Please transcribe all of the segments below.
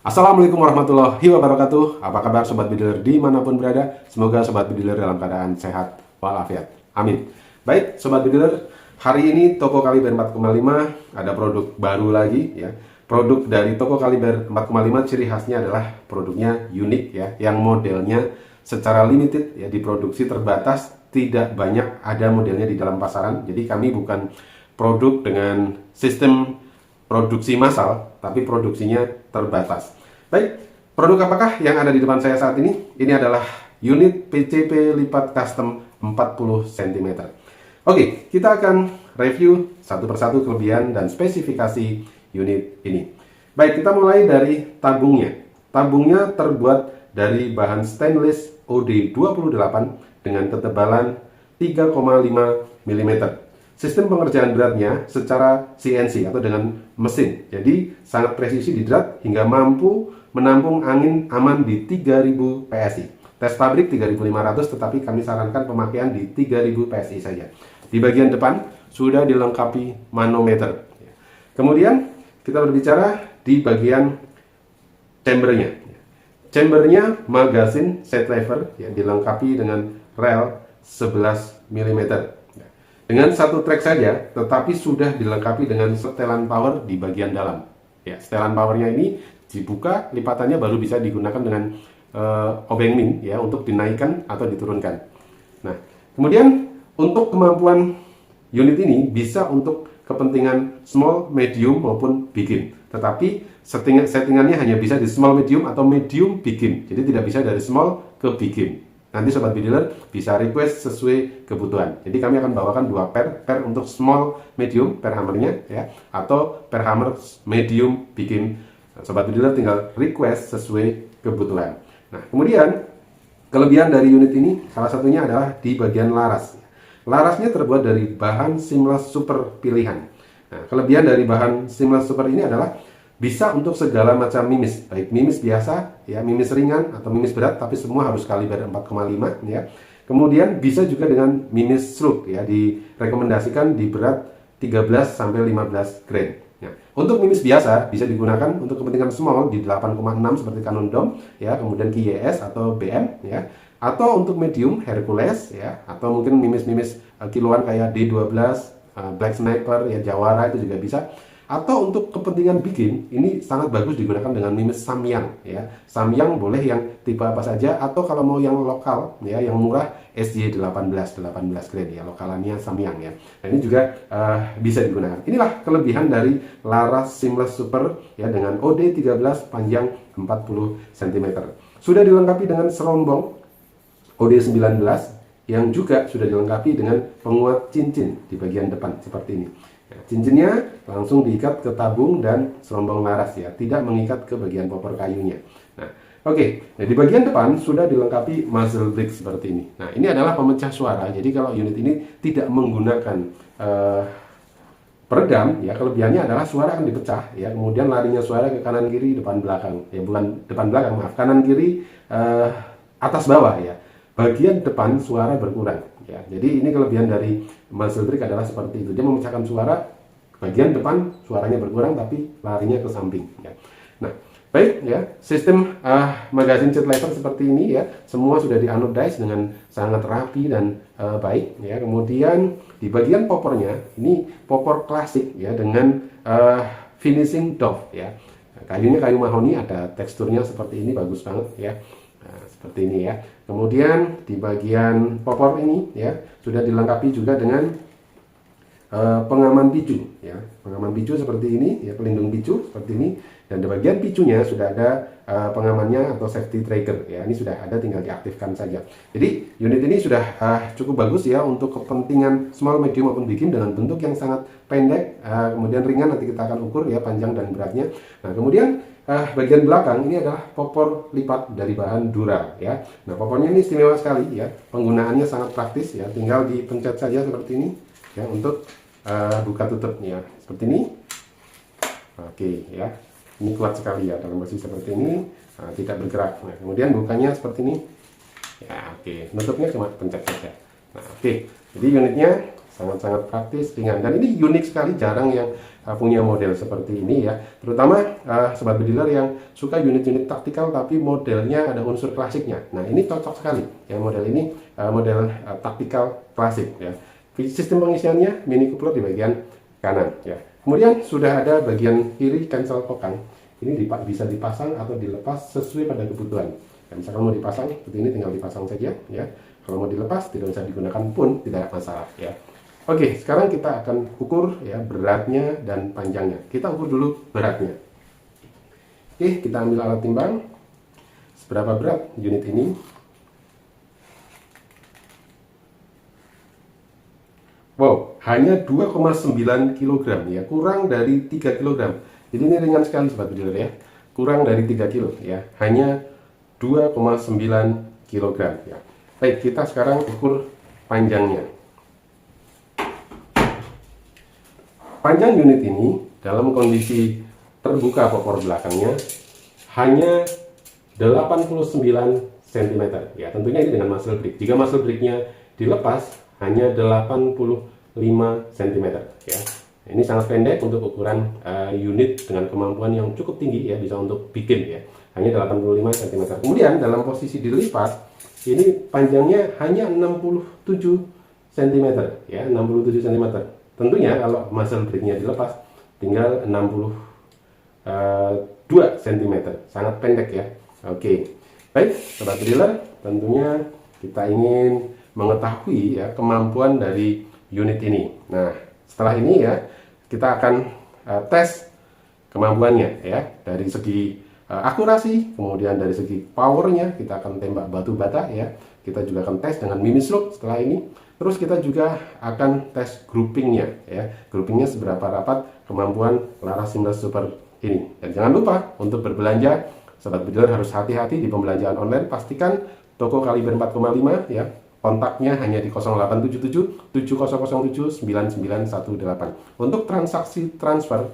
Assalamualaikum warahmatullahi wabarakatuh. Apa kabar Sobat Bediler dimanapun berada? Semoga Sobat Bediler dalam keadaan sehat walafiat. Amin. Baik Sobat Bediler, hari ini toko Kaliber 4,5 ada produk baru lagi ya. Produk dari toko Kaliber 4,5 ciri khasnya adalah produknya unik ya, yang modelnya secara limited ya, diproduksi terbatas, tidak banyak ada modelnya di dalam pasaran. Jadi kami bukan produk dengan sistem produksi massal, tapi produksinya terbatas. Baik, produk apakah yang ada di depan saya saat ini? Ini adalah unit PCP lipat custom 40 cm. Oke, kita akan review satu persatu kelebihan dan spesifikasi unit ini. Baik, kita mulai dari tabungnya. Tabungnya terbuat dari bahan stainless OD28 dengan ketebalan 3,5 mm. Sistem pengerjaan dratnya secara CNC atau dengan mesin, jadi sangat presisi di drat hingga mampu menampung angin aman di 3000 PSI. Tes pabrik 3500, tetapi kami sarankan pemakaian di 3000 PSI saja. Di bagian depan sudah dilengkapi manometer. Kemudian kita berbicara di bagian chambernya. Chambernya magazine set lever yang dilengkapi dengan rel 11 mm. Dengan satu trek saja, tetapi sudah dilengkapi dengan setelan power di bagian dalam. Ya, setelan powernya ini dibuka, lipatannya baru bisa digunakan dengan obeng min ya, untuk dinaikkan atau diturunkan. Nah, kemudian untuk kemampuan unit ini bisa untuk kepentingan small, medium maupun begin. Tetapi settingannya hanya bisa di small, medium atau medium, begin. Jadi tidak bisa dari small ke begin. Nanti Sobat Bediler bisa request sesuai kebutuhan. Jadi kami akan bawakan dua per untuk small, medium, per hammernya ya, atau per hammer medium bikin. Sobat Bediler tinggal request sesuai kebutuhan. Nah, kemudian kelebihan dari unit ini salah satunya adalah di bagian laras. Larasnya terbuat dari bahan seamless super pilihan. Nah, kelebihan dari bahan seamless super ini adalah bisa untuk segala macam mimis, baik mimis biasa, ya, mimis ringan atau mimis berat, tapi semua harus kaliber 4,5 ya. Kemudian bisa juga dengan mimis stroke ya, direkomendasikan di berat 13 sampai 15 grain. Ya. Untuk mimis biasa bisa digunakan untuk kepentingan small di 8,6 seperti Canon Dom ya, kemudian KYS atau BM ya. Atau untuk medium Hercules ya, atau mungkin mimis-mimis kiloan kayak D12, Black Sniper ya, Jawara itu juga bisa. Atau untuk kepentingan bikin, ini sangat bagus digunakan dengan mimis Samyang ya. Samyang boleh yang tipe apa saja, atau kalau mau yang lokal ya, yang murah SJ18 grain ya, lokalannya Samyang ya. Nah, ini juga bisa digunakan. Inilah kelebihan dari laras seamless super ya, dengan OD13 panjang 40 cm. Sudah dilengkapi dengan serombong OD19 yang juga sudah dilengkapi dengan penguat cincin di bagian depan seperti ini. Cincinnya langsung diikat ke tabung dan serombong laras ya, tidak mengikat ke bagian popor kayunya. Nah, oke. Nah, di bagian depan sudah dilengkapi muzzle brake seperti ini. Nah, ini adalah pemecah suara. Jadi kalau unit ini tidak menggunakan peredam ya, kelebihannya adalah suara akan dipecah ya. Kemudian larinya suara ke kanan kiri, depan belakang ya, bukan depan belakang, maaf, kanan kiri, atas bawah ya. Bagian depan suara berkurang ya. Jadi ini kelebihan dari muzzle brake adalah seperti itu. Dia memecahkan suara, bagian depan suaranya berkurang tapi larinya ke samping ya. Nah, baik ya, sistem magazine set lever seperti ini ya. Semua sudah di-anodize dengan sangat rapi dan baik ya. Kemudian di bagian popornya ini popor klasik ya, dengan finishing doff ya. Kayunya kayu mahoni, ada teksturnya seperti ini, bagus banget ya. Nah, seperti ini ya. Kemudian di bagian popor ini ya, sudah dilengkapi juga dengan pengaman picu ya. Pengaman picu seperti ini ya, pelindung picu seperti ini, dan di bagian picunya sudah ada pengamannya atau safety trigger ya. Ini sudah ada, tinggal diaktifkan saja. Jadi unit ini sudah cukup bagus ya untuk kepentingan small, medium maupun begin, dengan bentuk yang sangat pendek, kemudian ringan, nanti kita akan ukur ya panjang dan beratnya. Nah, kemudian bagian belakang ini adalah popor lipat dari bahan dural ya. Nah, popornya ini istimewa sekali ya, penggunaannya sangat praktis ya, tinggal dipencet saja seperti ini ya untuk buka tutupnya seperti ini. Oke ya, ini kuat sekali ya dalam posisi seperti ini, tidak bergerak. Nah, kemudian bukanya seperti ini ya. Oke, nutupnya cuma pencet saja. Nah, oke, jadi unitnya sangat-sangat praktis, ringan, dan ini unik sekali, jarang yang punya model seperti ini ya, terutama sobat bediler yang suka unit-unit taktikal tapi modelnya ada unsur klasiknya. Nah, ini cocok sekali ya, model ini model taktikal klasik ya. Sistem pengisiannya mini coupler di bagian kanan ya. Kemudian sudah ada bagian kiri cancel kokang. Ini bisa dipasang atau dilepas sesuai pada kebutuhan. Ya, misalkan mau dipasang seperti ini, tinggal dipasang saja ya. Kalau mau dilepas tidak usah digunakan pun tidak masalah ya. Oke, sekarang kita akan ukur ya beratnya dan panjangnya. Kita ukur dulu beratnya. Oke, kita ambil alat timbang. Seberapa berat unit ini? Wow, hanya 2,9 kg ya, kurang dari 3 kg. Jadi ini ringan sekali sobat bediler ya. Kurang dari 3 kg ya, hanya 2,9 kg ya. Baik, kita sekarang ukur panjangnya. Panjang unit ini dalam kondisi terbuka popor belakangnya hanya 89 cm ya. Tentunya ini dengan muzzle brake. Jika muzzle brake-nya dilepas hanya 85 cm ya. Ini sangat pendek untuk ukuran unit dengan kemampuan yang cukup tinggi ya, bisa untuk bikin ya. Hanya 85 cm. Kemudian dalam posisi dilipat ini panjangnya hanya 67 cm ya, 67 cm. Tentunya kalau muzzle brake-nya dilepas tinggal 62 cm, sangat pendek ya. Oke, baik sobat bediler, tentunya kita ingin mengetahui ya kemampuan dari unit ini. Nah, setelah ini ya kita akan tes kemampuannya ya, dari segi akurasi, kemudian dari segi powernya kita akan tembak batu bata ya. Kita juga akan tes dengan mimis lock setelah ini. Terus kita juga akan tes groupingnya ya, groupingnya seberapa rapat kemampuan Laras Seamless Super ini. Dan jangan lupa untuk berbelanja, sobat bediler harus hati-hati di pembelanjaan online. Pastikan toko kaliber 4,5 ya, kontaknya hanya di 0877 7007 9918. Untuk transaksi transfer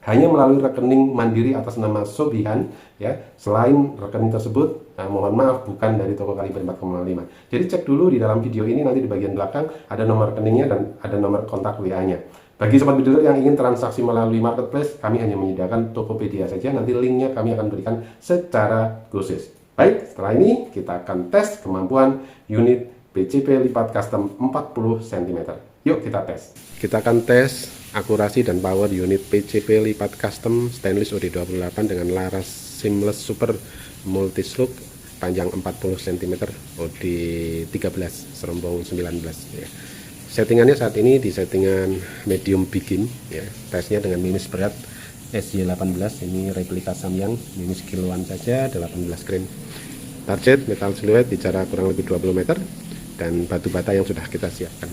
hanya melalui rekening mandiri atas nama Sobihan ya. Selain rekening tersebut, mohon maaf, bukan dari toko kaliber 4,5. Jadi cek dulu di dalam video ini, nanti di bagian belakang ada nomor rekeningnya dan ada nomor kontak WA-nya. Bagi sobat bediler yang ingin transaksi melalui marketplace, kami hanya menyediakan Tokopedia saja. Nanti linknya kami akan berikan secara khusus. Baik, setelah ini kita akan tes kemampuan unit PCP lipat custom 40 cm. Yuk kita tes. Kita akan tes akurasi dan power unit PCP lipat custom stainless OD28 dengan Laras Seamless Super multi slope panjang 40 cm OD13 serombong 19 ya. Settingannya saat ini di settingan medium begin ya. Tesnya dengan mimis berat SY18, ini replika Samyang, mimis kiloan saja, 18 grain. Target metal siluet di jarak kurang lebih 20 meter dan batu bata yang sudah kita siapkan.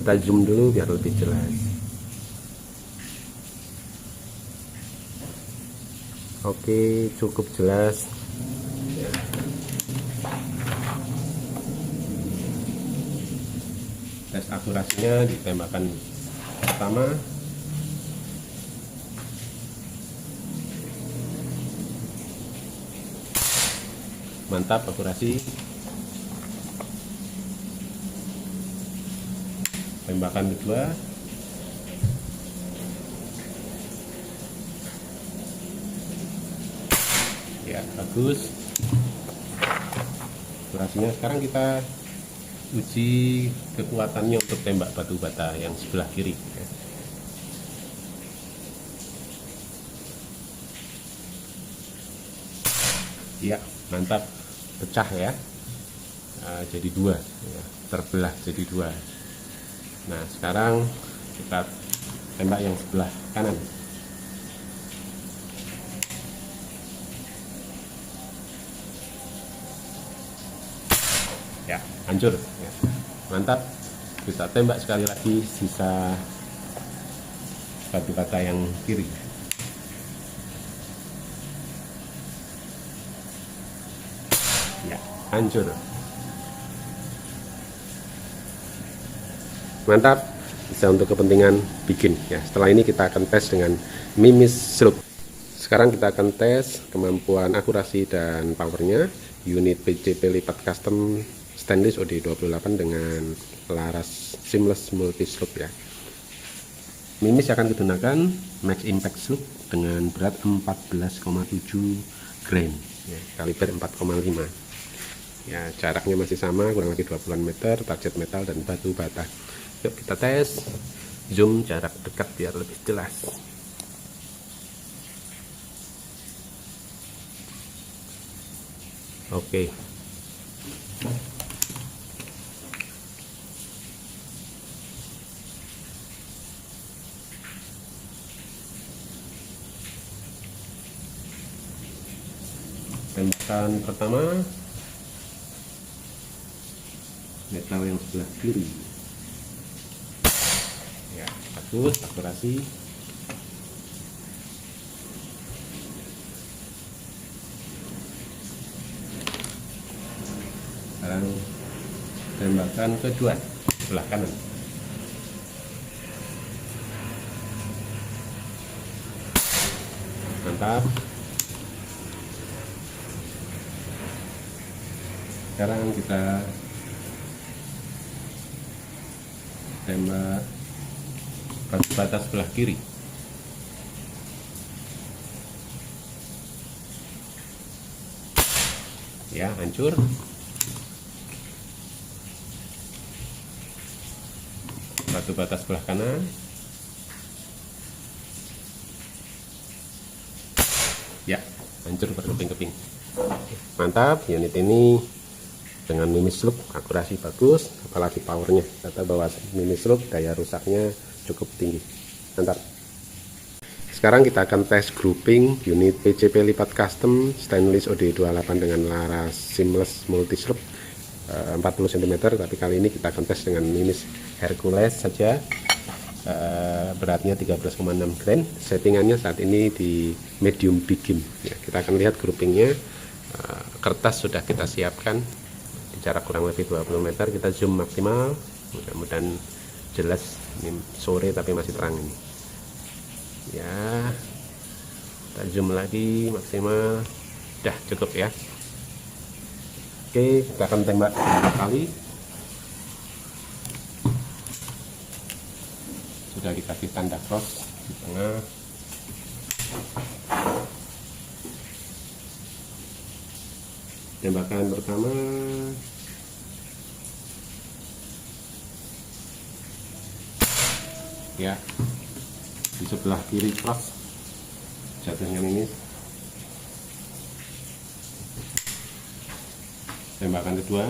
Kita zoom dulu biar lebih jelas. Oke, cukup jelas ya. Tes akurasinya di tembakan pertama. Mantap akurasi. Tembakan kedua. Ya, bagus. Akurasinya. Sekarang kita uji kekuatannya untuk tembak batu bata yang sebelah kiri ya. Ya, mantap, pecah ya. Jadi dua ya, terbelah jadi dua. Nah, sekarang kita tembak yang sebelah kanan. Ya, hancur ya. Mantap. Kita tembak sekali lagi sisa batu bata yang kiri. Ya, hancur. Mantap, bisa untuk kepentingan bikin ya. Setelah ini kita akan tes dengan mimis slope. Sekarang kita akan tes kemampuan akurasi dan powernya unit PCP lipat custom stainless OD28 dengan laras seamless multi slope ya. Mimis akan digunakan max impact slope dengan berat 14,7 gram ya, kaliber 4,5 ya. Jaraknya masih sama, kurang lebih 20 meter, target metal dan batu bata. Yuk kita tes, zoom jarak dekat biar lebih jelas. Oke. Tembakan pertama metal yang sebelah kiri ya, bagus, akurasi. Sekarang tembakan kedua sebelah kanan. Mantap. Sekarang kita tembak batu bata sebelah kiri. Ya, hancur. Batu bata sebelah kanan. Ya, hancur berkeping-keping. Mantap, unit ini dengan mimis loop akurasi bagus, apalagi powernya, kata bahwa mimis loop daya rusaknya cukup tinggi. Mantap. Sekarang kita akan tes grouping unit PCP lipat custom stainless OD28 dengan laras seamless multi slope 40 cm, tapi kali ini kita akan tes dengan mimis Hercules saja. Beratnya 13,6 gram. Settingannya saat ini di medium biggin ya. Kita akan lihat groupingnya. Kertas sudah kita siapkan di jarak kurang lebih 20 meter. Kita zoom maksimal, mudah-mudahan jelas. Ini sore tapi masih terang ini ya. Kita zoom lagi maksimal, dah cukup ya. Oke, kita akan tembak 2 kali. Sudah dikasih tanda cross di tengah. Tembakan pertama ya, di sebelah kiri cross, jatuhnya mimis. Tembakan kedua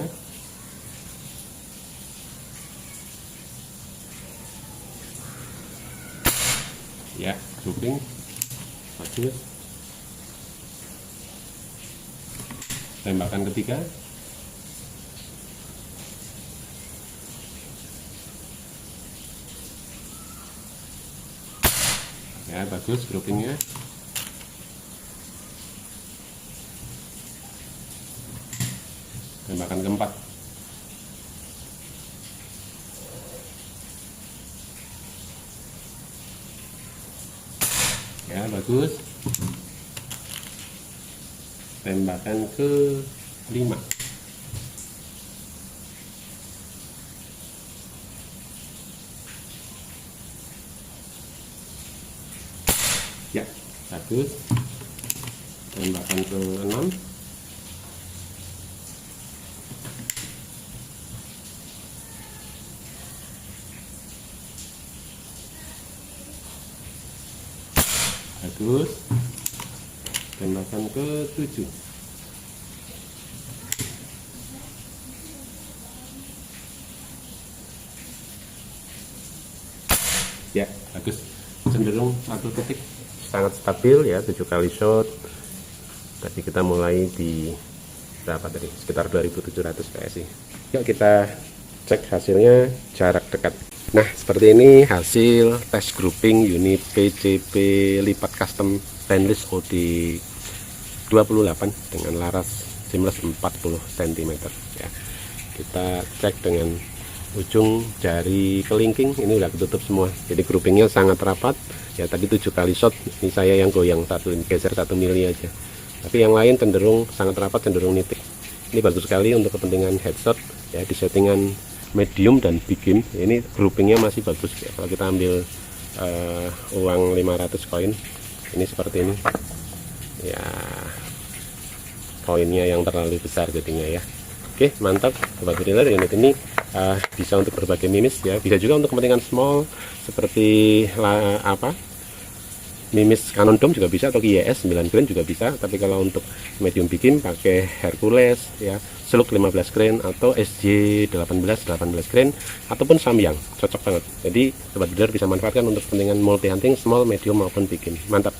ya, grouping bagus. Tembakan ketiga ya, bagus groupingnya. Tembakan keempat ya, bagus. Tembakan ke-5 ya, bagus. Tembakan ke-6 bagus. Tembakan ke-7 ya, bagus. Cenderung satu titik, sangat stabil ya, 7 kali shot. Tadi kita mulai di berapa tadi, sekitar 2700 PSI. Yuk kita cek hasilnya jarak dekat. Nah, seperti ini hasil tes grouping unit PCP lipat custom stainless OD28 dengan laras seamless 40 cm ya. Kita cek dengan ujung jari kelingking, ini udah ketutup semua, jadi groupingnya sangat rapat ya. Tadi 7 kali shot, ini saya yang goyang satu, ini geser 1 mili aja, tapi yang lain cenderung sangat rapat, cenderung nitik. Ini bagus sekali untuk kepentingan headshot ya, di settingan medium dan big game. Ini groupingnya masih bagus ya. Kalau kita ambil uang 500 koin ini seperti ini ya, koinnya yang terlalu besar jadinya ya. Oke, mantap sobat bediler. Unit ini bisa untuk berbagai mimis ya, bisa juga untuk kepentingan small seperti mimis Canon Dome juga bisa, atau IES 9 grain juga bisa. Tapi kalau untuk medium bikin pakai Hercules ya, Slug 15 grain atau SJ 18 grain ataupun Samyang, cocok banget. Jadi sobat bediler bisa manfaatkan untuk kepentingan multi hunting small, medium maupun bikin. Mantap.